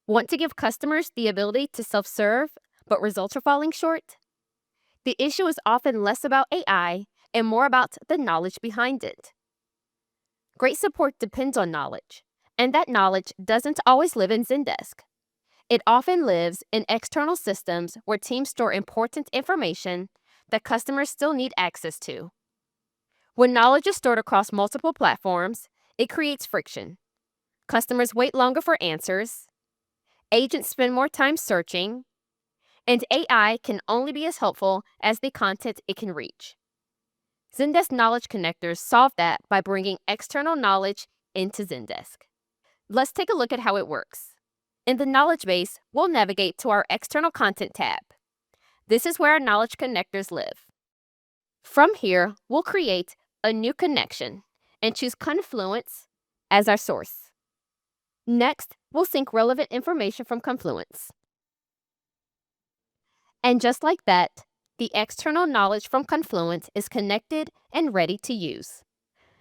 Want to give customers the ability to self-serve, but results are falling short? The issue is often less about AI and more about the knowledge behind it. Great support depends on knowledge, and that knowledge doesn't always live in Zendesk. It often lives in external systems where teams store important information that customers still need access to. When knowledge is stored across multiple platforms, it creates friction. Customers wait longer for answers, agents spend more time searching, and AI can only be as helpful as the content it can reach. Zendesk Knowledge Connectors solve that by bringing external knowledge into Zendesk. Let's take a look at how it works. In the knowledge base, we'll navigate to our External Content tab. This is where our knowledge connectors live. From here, we'll create a new connection and choose Confluence as our source. Next, we'll sync relevant information from Confluence. And just like that, the external knowledge from Confluence is connected and ready to use.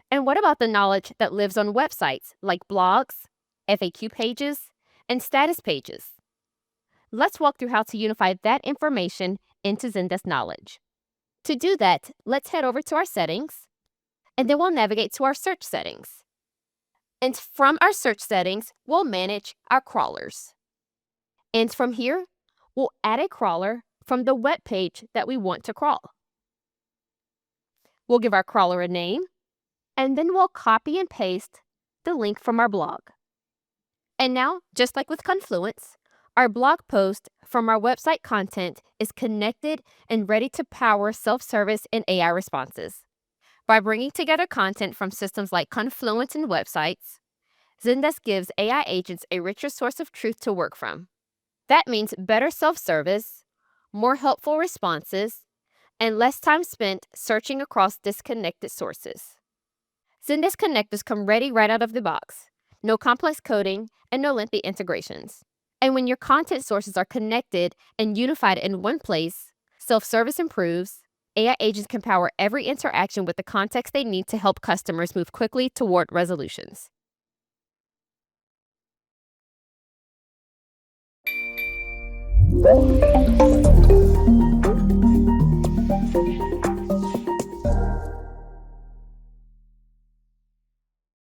And what about the knowledge that lives on websites like blogs, FAQ pages, and status pages? Let's walk through how to unify that information into Zendesk Knowledge. To do that, let's head over to our settings, and then we'll navigate to our search settings. And from our search settings, we'll manage our crawlers. And from here, we'll add a crawler from the web page that we want to crawl. We'll give our crawler a name, and then we'll copy and paste the link from our blog. And now, just like with Confluence, our blog post from our website content is connected and ready to power self-service and AI responses. By bringing together content from systems like Confluence and websites, Zendesk gives AI agents a richer source of truth to work from. That means better self-service, more helpful responses, and less time spent searching across disconnected sources. Zendesk connectors come ready right out of the box. No complex coding and no lengthy integrations. And when your content sources are connected and unified in one place, self-service improves, AI agents can power every interaction with the context they need to help customers move quickly toward resolutions.